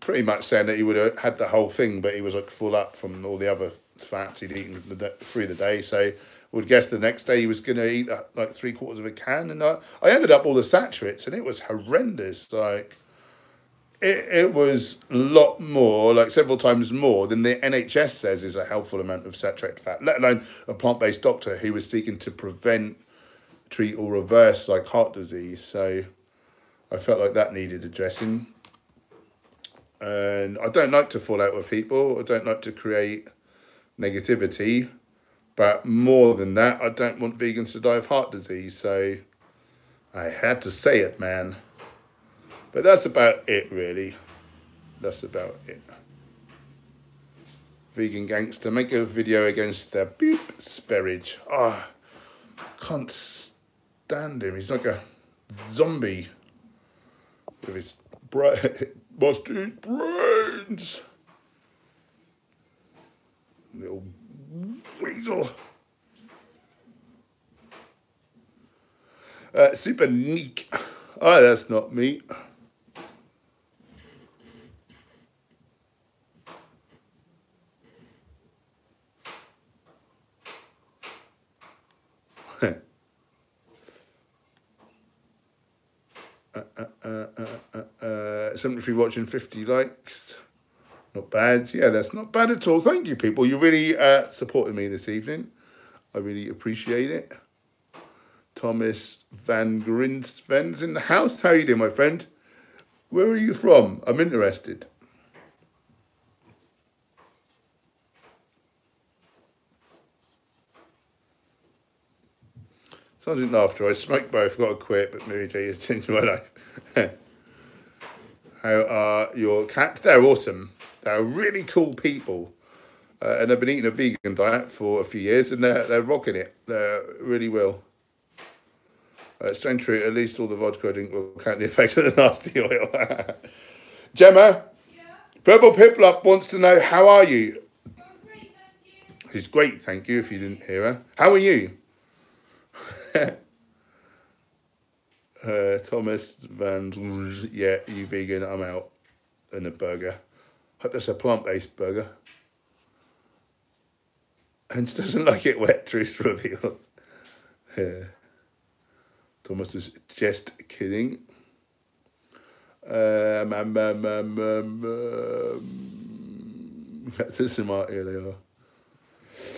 pretty much saying that he would have had the whole thing, but he was like full up from all the other fats he'd eaten through the day. So would guess the next day he was going to eat like 3/4 of a can, and I ended up all the saturates, and it was horrendous. Like it was a lot more, like several times more than the NHS says is a helpful amount of saturated fat, let alone a plant-based doctor who was seeking to prevent, treat or reverse like heart disease. So I felt like that needed addressing. And I don't like to fall out with people. I don't like to create negativity. But more than that, I don't want vegans to die of heart disease. So I had to say it, man. But that's about it, really. That's about it. Vegan gangster, make a video against the beep Sperridge. Ah, can't stand him. He's like a zombie with his must eat brains. Little weasel. Super neek. Oh, that's not me. Somebody watching, 50 likes. Not bad. Yeah, that's not bad at all. Thank you, people. You really supported me this evening. I really appreciate it. Thomas Van Grinsven's in the house. How are you doing, my friend? Where are you from? I'm interested. Sergeant Laughter, I smoke both, got to quit, but Mary J has changed my life. How are your cats? They're awesome. They're really cool people. And they've been eating a vegan diet for a few years, and they're rocking it. They're really well. Strange true, at least all the vodka I drink will count the effect of the nasty oil. Gemma? Yeah? Purple Piplup wants to know, how are you? Oh, great, thank you. She's great, thank you, if you didn't hear her. How are you? Thomas Van, yeah, you vegan, I'm out. And a burger. Hope that's a plant-based burger. And she doesn't like it wet, truth revealed. Thomas was just kidding. That's a smart earlier.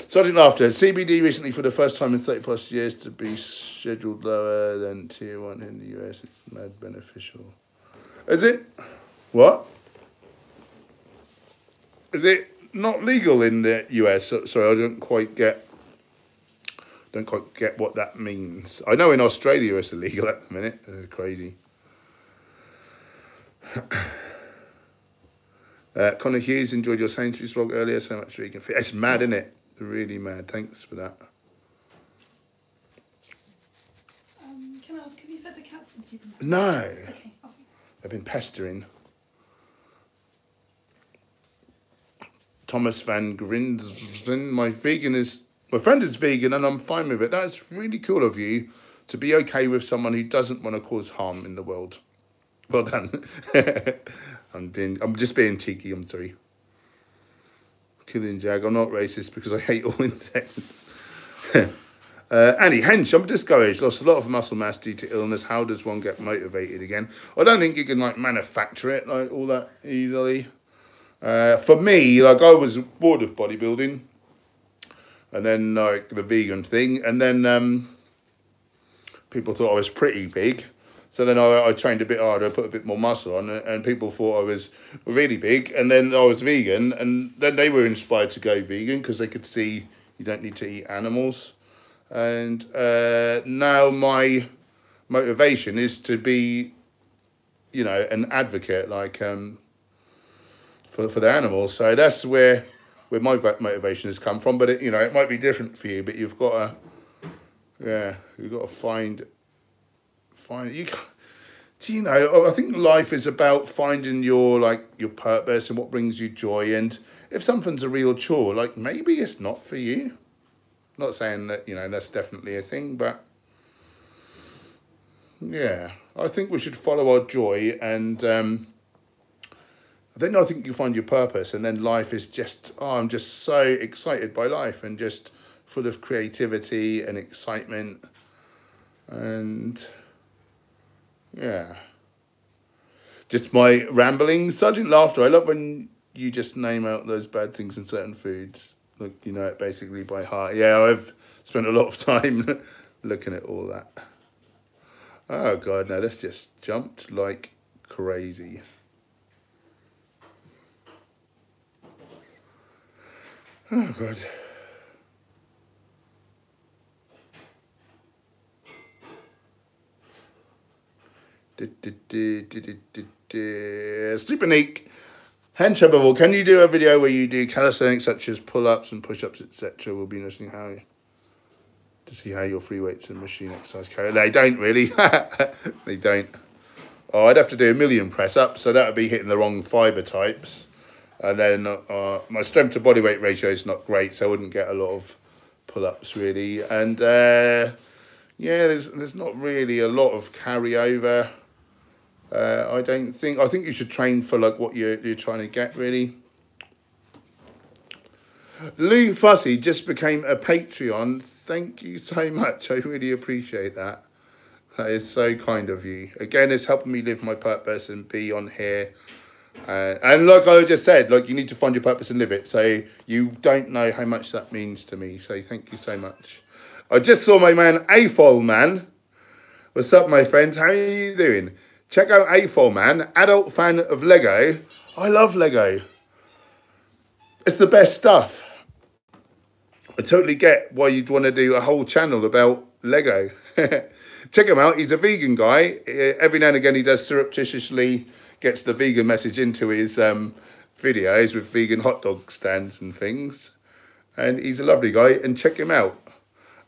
Sergeant Laughter, CBD recently for the first time in 30 plus years to be scheduled lower than tier 1 in the US. It's mad beneficial. Is it? What? Is it not legal in the US? Sorry, I don't quite get what that means. I know in Australia it's illegal at the minute. Crazy. Connor Hughes, enjoyed your Sainsbury's vlog earlier. So much vegan food. It's mad, isn't it? Really mad. Thanks for that. since you've been... No. Okay. They've been pestering. Thomas Van Grinsen, my friend is vegan and I'm fine with it. That's really cool of you to be okay with someone who doesn't want to cause harm in the world. Well done. I'm just being cheeky, I'm sorry. Killing Jag, I'm not racist because I hate all insects. Annie Hench, I'm discouraged. Lost a lot of muscle mass due to illness. How does one get motivated again? I don't think you can like manufacture it like all that easily. For me, like I was bored of bodybuilding, and then like the vegan thing, and then people thought I was pretty big. So then I trained a bit harder, put a bit more muscle on, and people thought I was really big. And then I was vegan, and then they were inspired to go vegan because they could see you don't need to eat animals. And now my motivation is to be, you know, an advocate, like for the animals. So that's where my motivation has come from. But it, you know, it might be different for you. But you've got to find. You can't, do you know, I think life is about finding your purpose and what brings you joy. And if something's a real chore, like maybe it's not for you. Not saying that, you know, that's definitely a thing, but yeah, I think we should follow our joy, and then I think you find your purpose, and then life is just, I'm just so excited by life and just full of creativity and excitement. And yeah, just my rambling. Sergeant Laughter, I love when you just name out those bad things in certain foods. Look, you know it basically by heart. Yeah, I've spent a lot of time looking at all that. Oh God, no, that's just jumped like crazy. Oh God. Super neat. Hence, however, can you do a video where you do calisthenics such as pull-ups and push-ups, etc.? We'll be listening to see how your free weights and machine exercise carry. They don't really. They don't. Oh, I'd have to do 1 million press-ups, so that would be hitting the wrong fibre types. And then my strength to body weight ratio is not great, so I wouldn't get a lot of pull-ups really. And yeah, there's not really a lot of carryover. I think you should train for like what you're trying to get really. Lou Fussy just became a Patreon. Thank you so much. I really appreciate that. That is so kind of you. Again, it's helping me live my purpose and be on here. And like I just said, like you need to find your purpose and live it. So you don't know how much that means to me. So thank you so much. I just saw my man AFOL Man. What's up, my friends? How are you doing? Check out AFOL Man, adult fan of Lego. I love Lego. It's the best stuff. I totally get why you'd want to do a whole channel about Lego. Check him out. He's a vegan guy. Every now and again, he does surreptitiously gets the vegan message into his videos with vegan hot dog stands and things. And he's a lovely guy. And check him out.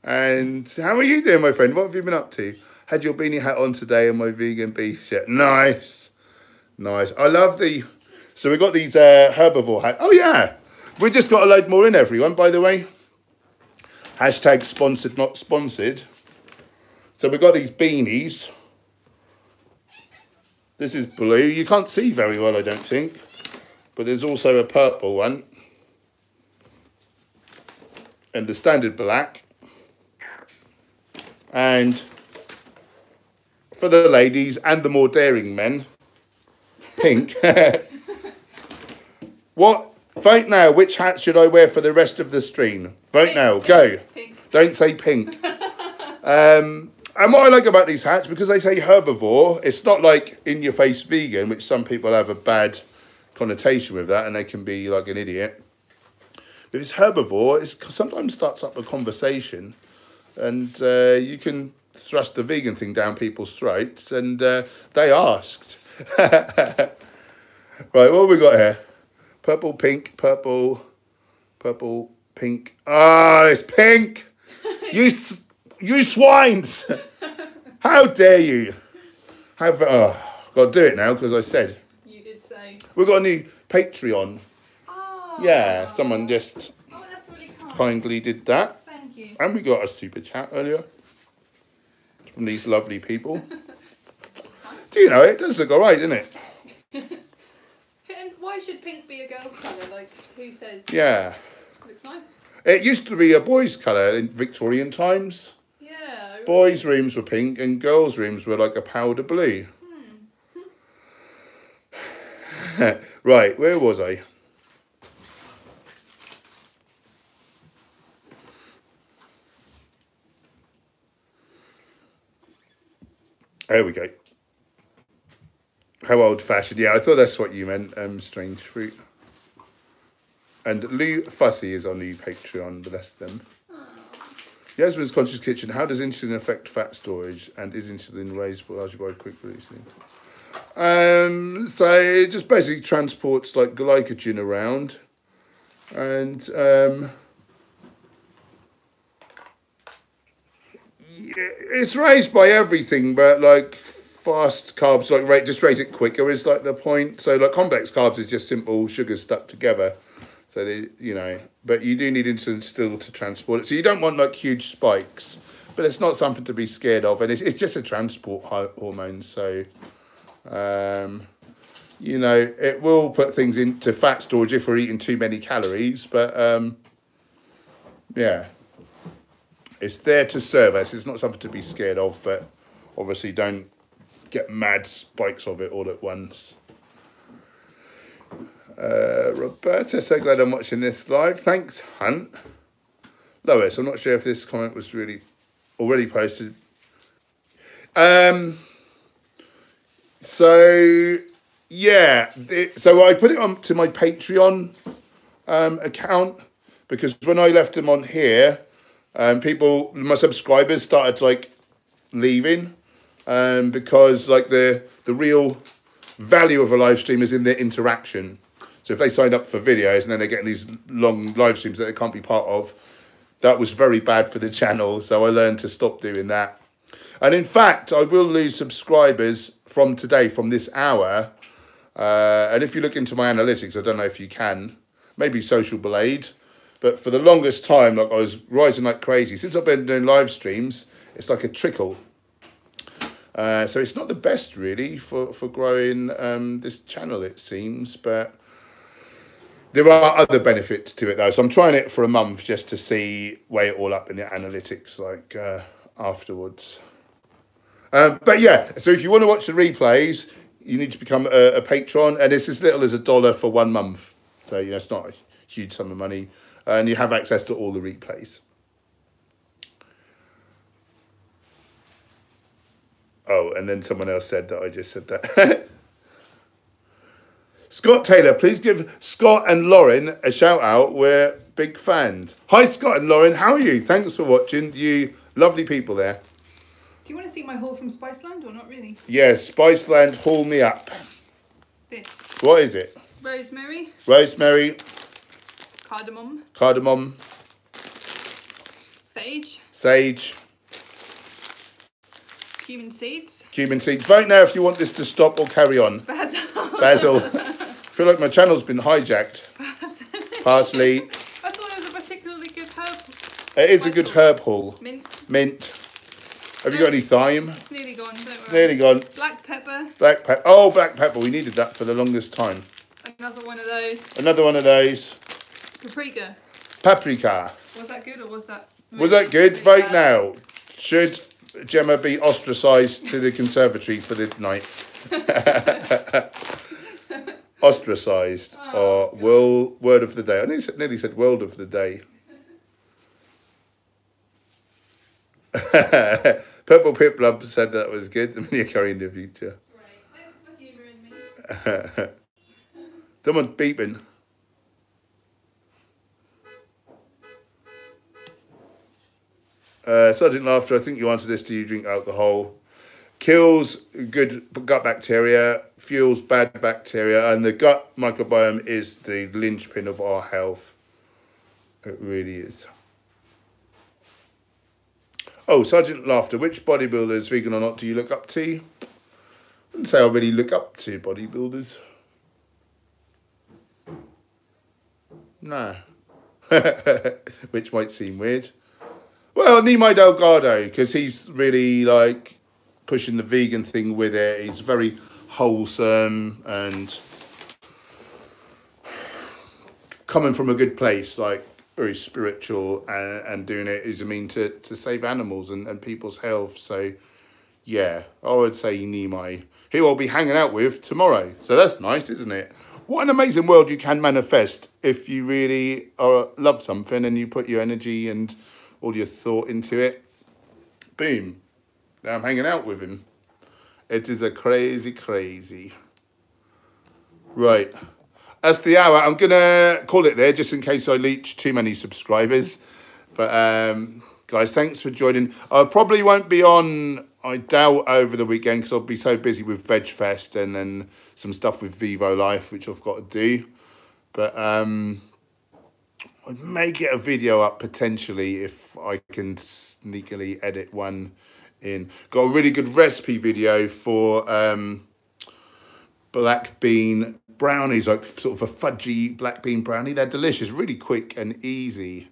And how are you doing, my friend? What have you been up to? Had your beanie hat on today and my vegan beef shirt. Nice. Nice. I love the... So we got these herbivore hats. Oh, yeah. We just got a load more in, everyone, by the way. Hashtag sponsored, not sponsored. So we got these beanies. This is blue. You can't see very well, I don't think. But there's also a purple one. And the standard black. And for the ladies and the more daring men, pink. What? Vote now. Which hat should I wear for the rest of the stream? Vote pink, now. Go. Pink. Don't say pink. And what I like about these hats, because they say herbivore, it's not like in-your-face vegan, which some people have a bad connotation with that, and they can be like an idiot. But it's herbivore, it sometimes starts up a conversation, and you can thrust the vegan thing down people's throats, and they asked. Right, what have we got here? Purple, pink, purple, purple, pink. Ah, it's pink! You swines! How dare you? Have got to do it now because I said You did say. we've got a new Patreon. Oh. Yeah, someone just Oh, that's really kind. kindly did that, Thank you. and we got a super chat earlier from these lovely people. Do you know it does look alright, doesn't it? And why should pink be a girl's colour? Like, who says? Yeah. Looks nice. It used to be a boys' colour in Victorian times. Yeah. Boys' rooms were pink and girls' rooms were like a powder blue. Right, where was I? There we go. How old-fashioned. Yeah, I thought that's what you meant, strange fruit. And Lou Fussy is on the Patreon, bless them. Yasmin's Conscious Kitchen. How does insulin affect fat storage? And is insulin raised largely by quick releasing? So it just basically transports like glycogen around. And it's raised by everything, but like fast carbs, like just raise it quicker is like the point. So like complex carbs is just simple sugars stuck together. So they, you know, but you do need insulin still to transport it. So you don't want like huge spikes, but it's not something to be scared of, and it's just a transport hormone. So, you know, it will put things into fat storage if we're eating too many calories, but yeah, it's there to serve us. It's not something to be scared of, but obviously don't get mad spikes of it all at once. Roberta, so glad I'm watching this live. Thanks, Hunt. Lois, I'm not sure if this comment was really already posted. So yeah, so I put it on to my Patreon account because when I left them on here, people, my subscribers started like leaving because like the real value of a live stream is in their interaction. So if they signed up for videos and then they're getting these long live streams that they can't be part of, that was very bad for the channel. So I learned to stop doing that. And in fact, I will lose subscribers from today, from this hour. And if you look into my analytics, I don't know if you can, maybe Social Blade. But for the longest time, like I was rising like crazy. Since I've been doing live streams, it's like a trickle. So it's not the best really for growing this channel, it seems, but there are other benefits to it though. So I'm trying it for a month just to see, weigh it all up in the analytics like afterwards. But yeah, so if you want to watch the replays, you need to become a patron, and it's as little as $1 for 1 month. So, you know, it's not a huge sum of money, and you have access to all the replays. Oh, and then someone else said that I just said that. Scott Taylor, please give Scott and Lauren a shout out. We're big fans. Hi, Scott and Lauren. How are you? Thanks for watching. You lovely people there. Do you want to see my haul from Spiceland or not really? Yes, Spiceland, haul me up. This. What is it? Rosemary. Rosemary. Cardamom. Cardamom. Sage. Sage. Cumin seeds. Cumin seeds. Vote now if you want this to stop or carry on. Basil. Basil. I feel like my channel's been hijacked. Parsley. I thought it was a particularly good herb. It is a good herb haul. Mint. Mint. Have you got any thyme? It's nearly gone, don't worry. It's nearly gone. Black pepper. Black pepper. Oh, black pepper. We needed that for the longest time. Another one of those. Another one of those. Paprika. Paprika. Was that good or was that... Was that good? Vote now. Should Gemma be ostracised to the conservatory for the night? Ostracised. Or word of the day. I nearly said world of the day. Purple Pip Love said that was good. The mini curry in the future. Right. Thanks for humouring me. Someone's beeping. Sergeant Laughter, I think you answered this. Do you drink alcohol? Kills good gut bacteria, fuels bad bacteria, and the gut microbiome is the linchpin of our health. It really is. Oh, Sergeant Laughter, which bodybuilders, vegan or not, do you look up to? wouldn't say I really look up to bodybuilders. No. Which might seem weird. Well, Nimo Delgado, because he's really like pushing the vegan thing with it. He's very wholesome and coming from a good place, like very spiritual, and doing it is, I mean, to save animals and people's health. So yeah, I would say Nimo, who I'll be hanging out with tomorrow. So that's nice, isn't it? What an amazing world you can manifest if you really love something and you put your energy and all your thought into it. Boom. Now I'm hanging out with him. It is a crazy, crazy. Right. That's the hour. I'm going to call it there just in case I leech too many subscribers. But, guys, thanks for joining. I probably won't be on, I doubt, over the weekend because I'll be so busy with Veg Fest and then some stuff with Vivo Life, which I've got to do. But I may get a video up potentially if I can sneakily edit one in. Got a really good recipe video for black bean brownies, like sort of a fudgy black bean brownie. They're delicious, really quick and easy.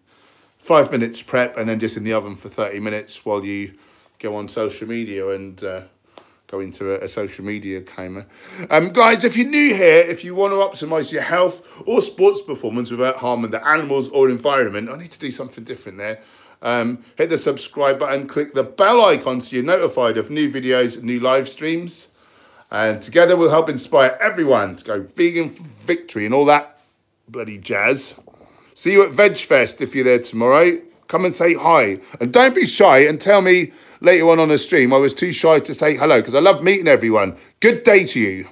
5 minutes prep and then just in the oven for 30 minutes while you go on social media and go into a social media coma. Guys, if you're new here, if you want to optimize your health or sports performance without harming the animals or environment, I need to do something different there. Hit the subscribe button, click the bell icon so you're notified of new videos, new live streams. And together we'll help inspire everyone to go vegan for victory and all that bloody jazz. See you at Veg Fest if you're there tomorrow. Come and say hi. And don't be shy and tell me later on the stream I was too shy to say hello because I love meeting everyone. Good day to you.